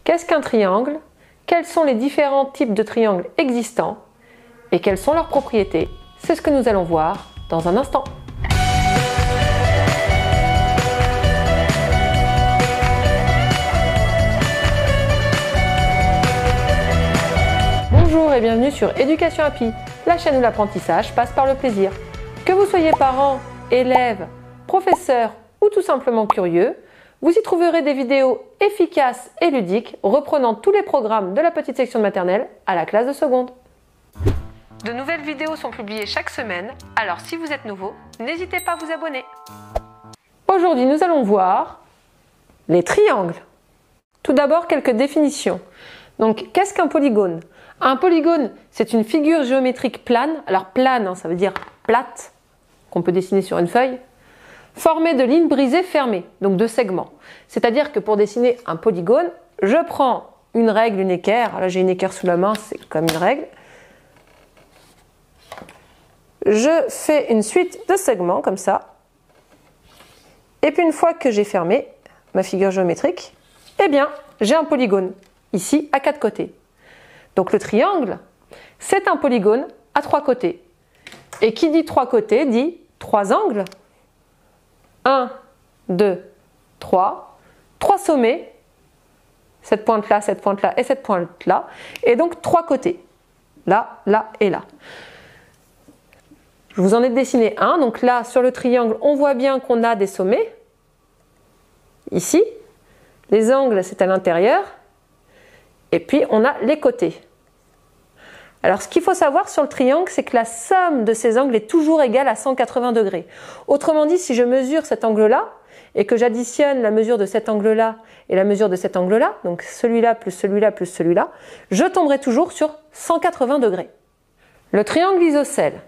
Qu'est-ce qu'un triangle? Quels sont les différents types de triangles existants? Et quelles sont leurs propriétés? C'est ce que nous allons voir dans un instant. Bonjour et bienvenue sur Éducation Happy, la chaîne où l'apprentissage passe par le plaisir. Que vous soyez parents, élèves, professeurs ou tout simplement curieux, vous y trouverez des vidéos efficaces et ludiques reprenant tous les programmes de la petite section de maternelle à la classe de seconde. De nouvelles vidéos sont publiées chaque semaine, alors si vous êtes nouveau, n'hésitez pas à vous abonner. Aujourd'hui, nous allons voir les triangles. Tout d'abord, quelques définitions. Donc, qu'est-ce qu'un polygone? Un polygone, c'est une figure géométrique plane. Alors, plane, ça veut dire plate, qu'on peut dessiner sur une feuille, formée de lignes brisées fermées, donc de segments. C'est-à-dire que pour dessiner un polygone, je prends une règle, une équerre. Là, j'ai une équerre sous la main, c'est comme une règle. Je fais une suite de segments comme ça. Et puis une fois que j'ai fermé ma figure géométrique, eh bien, j'ai un polygone, ici, à 4 côtés. Donc le triangle, c'est un polygone à 3 côtés. Et qui dit 3 côtés dit 3 angles. 1, 2, 3. 3 sommets. Cette pointe-là et cette pointe-là. Et donc 3 côtés. Là, là et là. Je vous en ai dessiné un. Donc là, sur le triangle, on voit bien qu'on a des sommets. Ici. Les angles, c'est à l'intérieur. Et puis, on a les côtés. Alors, ce qu'il faut savoir sur le triangle, c'est que la somme de ces angles est toujours égale à 180 degrés. Autrement dit, si je mesure cet angle-là, et que j'additionne la mesure de cet angle-là et la mesure de cet angle-là, donc celui-là plus celui-là plus celui-là, je tomberai toujours sur 180 degrés. Le triangle isocèle.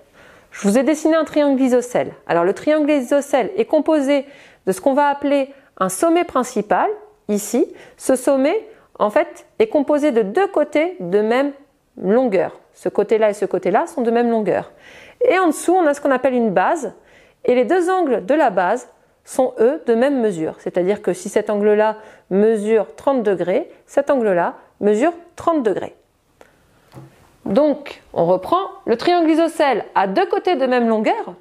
Je vous ai dessiné un triangle isocèle. Alors, le triangle isocèle est composé de ce qu'on va appeler un sommet principal, ici. Ce sommet, en fait, est composé de 2 côtés de même longueur. Ce côté-là et ce côté-là sont de même longueur. Et en dessous, on a ce qu'on appelle une base. Et les 2 angles de la base sont, eux, de même mesure. C'est-à-dire que si cet angle-là mesure 30 degrés, cet angle-là mesure 30 degrés. Donc, on reprend. Le triangle isocèle a 2 côtés de même longueur.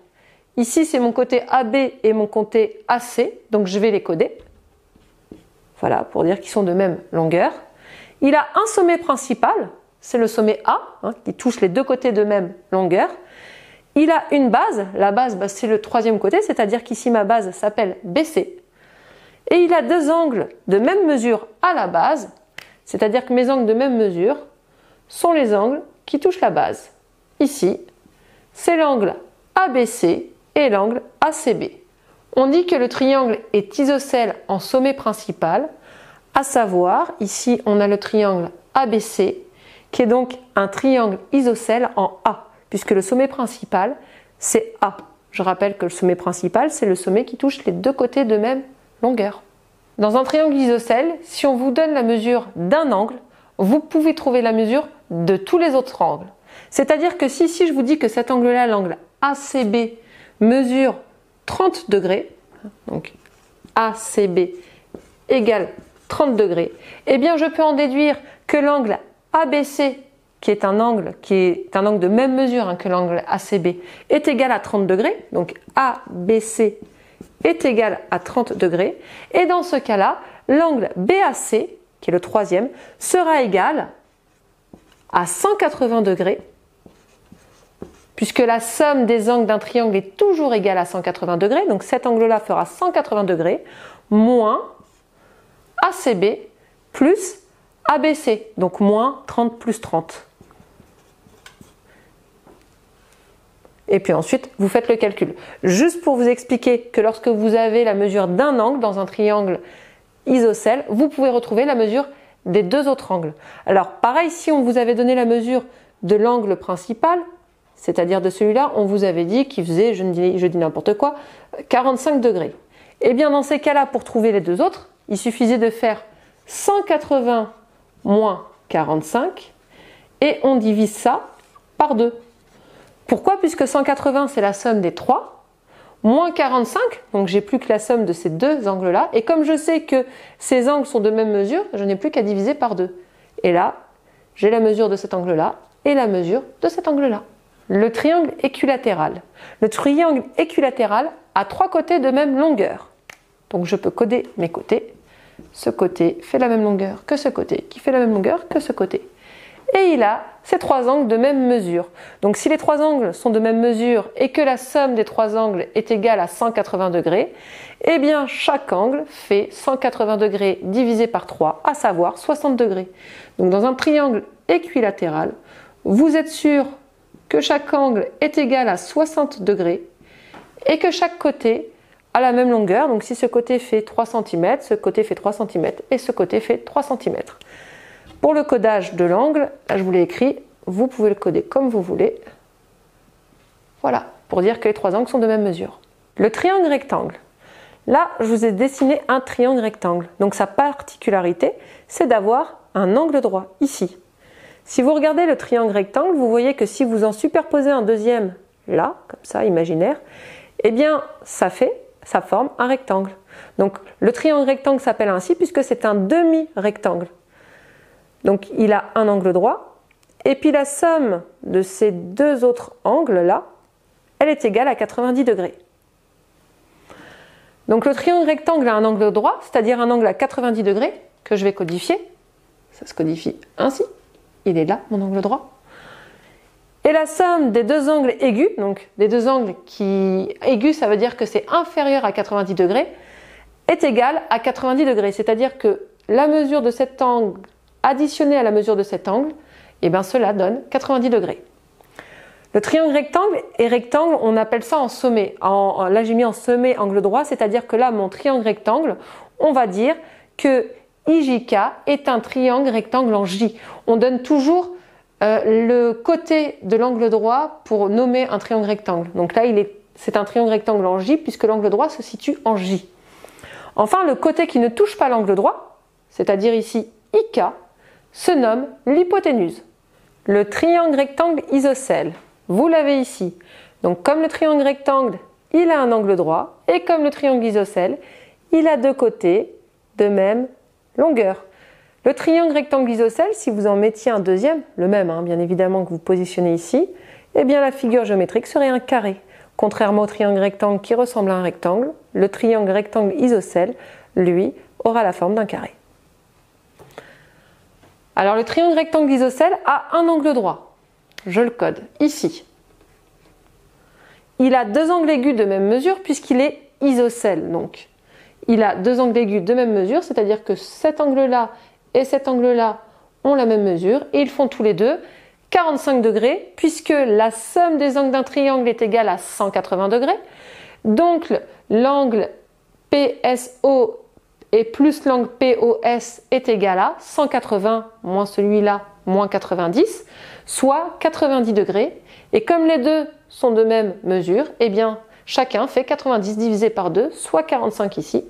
Ici, c'est mon côté AB et mon côté AC. Donc, je vais les coder. Voilà, pour dire qu'ils sont de même longueur. Il a un sommet principal. C'est le sommet A, qui touche les 2 côtés de même longueur. Il a une base, la base c'est le 3e côté, c'est-à-dire qu'ici ma base s'appelle BC. Et il a 2 angles de même mesure à la base, c'est-à-dire que mes angles de même mesure sont les angles qui touchent la base. Ici, c'est l'angle ABC et l'angle ACB. On dit que le triangle est isocèle en sommet principal, à savoir, ici on a le triangle ABC, qui est donc un triangle isocèle en A, puisque le sommet principal, c'est A. Je rappelle que le sommet principal, c'est le sommet qui touche les 2 côtés de même longueur. Dans un triangle isocèle, si on vous donne la mesure d'un angle, vous pouvez trouver la mesure de tous les autres angles. C'est-à-dire que si je vous dis que cet angle-là, l'angle ACB, mesure 30 degrés, donc ACB égale 30 degrés, eh bien je peux en déduire que l'angle ABC, qui est un angle de même mesure que l'angle ACB, est égal à 30 degrés. Donc ABC est égal à 30 degrés. Et dans ce cas-là, l'angle BAC, qui est le 3e, sera égal à 180 degrés, puisque la somme des angles d'un triangle est toujours égale à 180 degrés. Donc cet angle-là fera 180 degrés, moins ACB plus ABC, donc moins 30 plus 30. Et puis ensuite, vous faites le calcul. Juste pour vous expliquer que lorsque vous avez la mesure d'un angle dans un triangle isocèle, vous pouvez retrouver la mesure des 2 autres angles. Alors pareil, si on vous avait donné la mesure de l'angle principal, c'est-à-dire de celui-là, on vous avait dit qu'il faisait, je dis n'importe quoi, 45 degrés. Et bien dans ces cas-là, pour trouver les 2 autres, il suffisait de faire 180 moins 45 et on divise ça par 2. Pourquoi? Puisque 180 c'est la somme des 3, moins 45, donc j'ai plus que la somme de ces deux angles-là. Et comme je sais que ces angles sont de même mesure, je n'ai plus qu'à diviser par 2. Et là, j'ai la mesure de cet angle-là et la mesure de cet angle-là. Le triangle équilatéral. Le triangle équilatéral a 3 côtés de même longueur. Donc je peux coder mes côtés. Ce côté fait la même longueur que ce côté, qui fait la même longueur que ce côté. Et il a ces 3 angles de même mesure. Donc si les 3 angles sont de même mesure et que la somme des 3 angles est égale à 180 degrés, eh bien chaque angle fait 180 degrés divisé par 3, à savoir 60 degrés. Donc dans un triangle équilatéral, vous êtes sûr que chaque angle est égal à 60 degrés et que chaque côté a la même longueur. Donc si ce côté fait 3 cm, ce côté fait 3 cm et ce côté fait 3 cm. Pour le codage de l'angle, là je vous l'ai écrit, vous pouvez le coder comme vous voulez. Voilà, pour dire que les 3 angles sont de même mesure. Le triangle rectangle. Là, je vous ai dessiné un triangle rectangle. Donc sa particularité, c'est d'avoir un angle droit, ici. Si vous regardez le triangle rectangle, vous voyez que si vous en superposez un deuxième, là, comme ça, imaginaire, eh bien, ça forme un rectangle. Donc, le triangle rectangle s'appelle ainsi puisque c'est un demi-rectangle. Donc, il a un angle droit, et puis la somme de ces 2 autres angles-là, elle est égale à 90 degrés. Donc, le triangle rectangle a un angle droit, c'est-à-dire un angle à 90 degrés, que je vais codifier. Ça se codifie ainsi. Il est là, mon angle droit. Et la somme des 2 angles aigus, donc des 2 angles qui... Aigus, ça veut dire que c'est inférieur à 90 degrés, est égale à 90 degrés. C'est-à-dire que la mesure de cet angle additionnée à la mesure de cet angle, et bien cela donne 90 degrés. Le triangle rectangle et rectangle, on appelle ça en sommet. Là, j'ai mis en sommet angle droit, c'est-à-dire que là, mon triangle rectangle, on va dire que IJK est un triangle rectangle en J. On donne toujours le côté de l'angle droit pour nommer un triangle rectangle. Donc là, c'est un triangle rectangle en J puisque l'angle droit se situe en J. Enfin, le côté qui ne touche pas l'angle droit, c'est-à-dire ici IK, se nomme l'hypoténuse. Le triangle rectangle isocèle, vous l'avez ici. Donc comme le triangle rectangle, il a un angle droit, et comme le triangle isocèle, il a 2 côtés de même longueur. Le triangle rectangle isocèle, si vous en mettiez un deuxième, le même bien évidemment que vous positionnez ici, eh bien la figure géométrique serait un carré. Contrairement au triangle rectangle qui ressemble à un rectangle, le triangle rectangle isocèle, lui, aura la forme d'un carré. Alors le triangle rectangle isocèle a un angle droit. Je le code ici. Il a 2 angles aigus de même mesure puisqu'il est isocèle. Donc il a 2 angles aigus de même mesure, c'est-à-dire que cet angle-là et cet angle-là ont la même mesure et ils font tous les deux 45 degrés puisque la somme des angles d'un triangle est égale à 180 degrés. Donc l'angle PSO et plus l'angle POS est égal à 180 moins celui-là moins 90, soit 90 degrés. Et comme les deux sont de même mesure, eh bien chacun fait 90 divisé par 2, soit 45 ici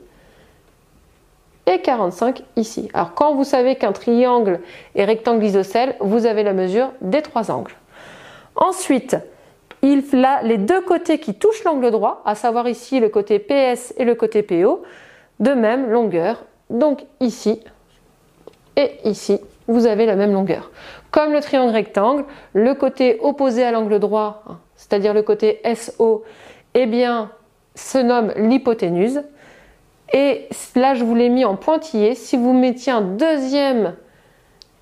et 45 ici. Alors quand vous savez qu'un triangle est rectangle isocèle, vous avez la mesure des 3 angles. Ensuite, il a les 2 côtés qui touchent l'angle droit, à savoir ici le côté PS et le côté PO, de même longueur. Donc ici et ici, vous avez la même longueur. Comme le triangle rectangle, le côté opposé à l'angle droit, c'est-à-dire le côté SO, eh bien, se nomme l'hypoténuse. Et là, je vous l'ai mis en pointillé. Si vous mettiez un deuxième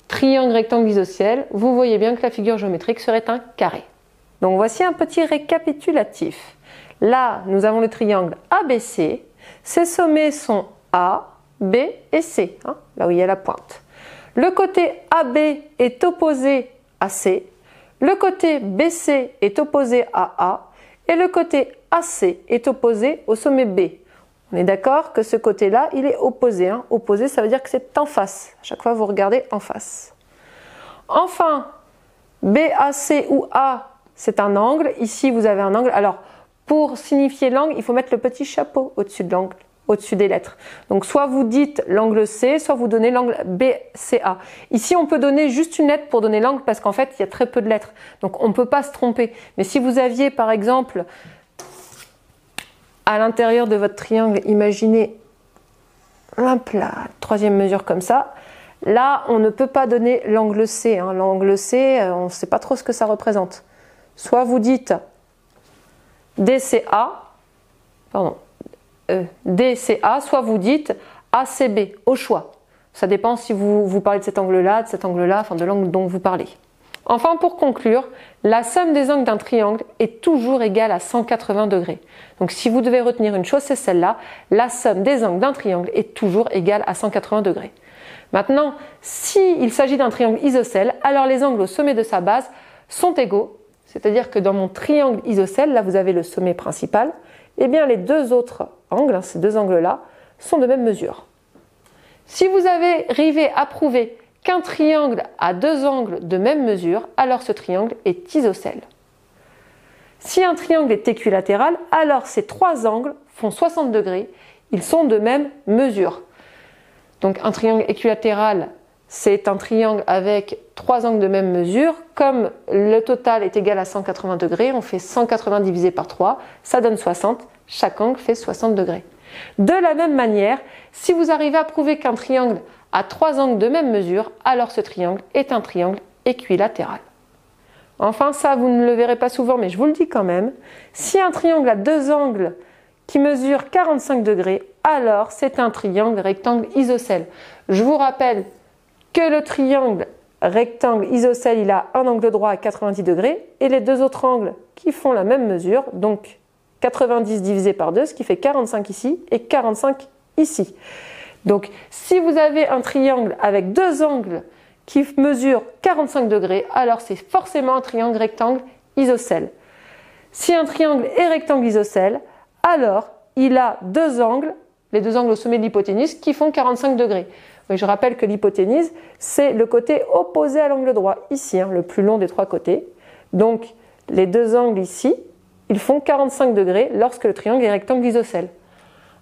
triangle rectangle isocèle, vous voyez bien que la figure géométrique serait un carré. Donc voici un petit récapitulatif. Là, nous avons le triangle ABC. Ses sommets sont A, B et C, là où il y a la pointe. Le côté AB est opposé à C, le côté BC est opposé à A et le côté AC est opposé au sommet B. On est d'accord que ce côté-là, il est opposé. Opposé, ça veut dire que c'est en face. À chaque fois, vous regardez en face. Enfin, BAC ou A, c'est un angle. Ici, vous avez un angle. Alors, pour signifier l'angle, il faut mettre le petit chapeau au-dessus de l'angle, au-dessus des lettres. Donc, soit vous dites l'angle C, soit vous donnez l'angle BCA. Ici, on peut donner juste une lettre pour donner l'angle parce qu'en fait, il y a très peu de lettres. Donc, on ne peut pas se tromper. Mais si vous aviez, par exemple, à l'intérieur de votre triangle, imaginez, hop là, troisième mesure comme ça. Là, on ne peut pas donner l'angle C. Hein. L'angle C, on ne sait pas trop ce que ça représente. Soit vous dites DCA, DCA, soit vous dites ACB, au choix. Ça dépend si vous parlez de cet angle-là, de cet angle-là, enfin de l'angle dont vous parlez. Enfin, pour conclure, la somme des angles d'un triangle est toujours égale à 180 degrés. Donc si vous devez retenir une chose, c'est celle-là. La somme des angles d'un triangle est toujours égale à 180 degrés. Maintenant, s'il s'agit d'un triangle isocèle, alors les angles au sommet de sa base sont égaux. C'est-à-dire que dans mon triangle isocèle, là vous avez le sommet principal, et bien les deux autres angles, ces deux angles-là, sont de même mesure. Si vous avez arrivé à prouver qu'un triangle a deux angles de même mesure, alors ce triangle est isocèle. Si un triangle est équilatéral, alors ces trois angles font 60 degrés, ils sont de même mesure. Donc un triangle équilatéral, c'est un triangle avec trois angles de même mesure. Comme le total est égal à 180 degrés, on fait 180 divisé par 3, ça donne 60. Chaque angle fait 60 degrés. De la même manière, si vous arrivez à prouver qu'un triangle a trois angles de même mesure, alors ce triangle est un triangle équilatéral. Enfin, ça, vous ne le verrez pas souvent, mais je vous le dis quand même. Si un triangle a deux angles qui mesurent 45 degrés, alors c'est un triangle rectangle isocèle. Je vous rappelle que le triangle rectangle isocèle, il a un angle droit à 90 degrés et les deux autres angles qui font la même mesure, donc 90 divisé par 2, ce qui fait 45 ici et 45 ici. Donc si vous avez un triangle avec deux angles qui mesurent 45 degrés, alors c'est forcément un triangle rectangle isocèle. Si un triangle est rectangle isocèle, alors il a deux angles, les deux angles au sommet de l'hypoténuse, qui font 45 degrés. Oui, je rappelle que l'hypoténuse, c'est le côté opposé à l'angle droit, ici, hein, le plus long des trois côtés. Donc les deux angles ici, ils font 45 degrés lorsque le triangle est rectangle isocèle.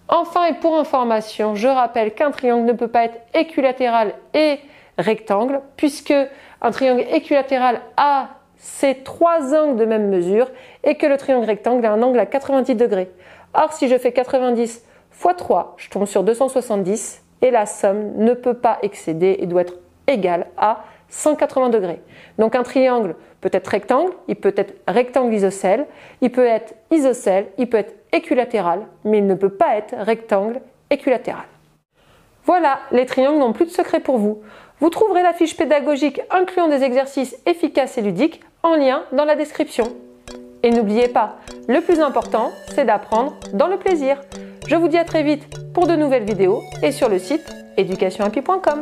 Enfin et pour information, je rappelle qu'un triangle ne peut pas être équilatéral et rectangle, puisque un triangle équilatéral a ces trois angles de même mesure et que le triangle rectangle a un angle à 90 degrés. Or, si je fais 90 fois 3, je tombe sur 270 et la somme ne peut pas excéder et doit être égale à 180 degrés. Donc un triangle peut être rectangle, il peut être rectangle isocèle, il peut être isocèle, il peut être équilatéral, mais il ne peut pas être rectangle équilatéral. Voilà, les triangles n'ont plus de secret pour vous. Vous trouverez la fiche pédagogique incluant des exercices efficaces et ludiques en lien dans la description. Et n'oubliez pas, le plus important, c'est d'apprendre dans le plaisir. Je vous dis à très vite pour de nouvelles vidéos et sur le site educationhappy.com.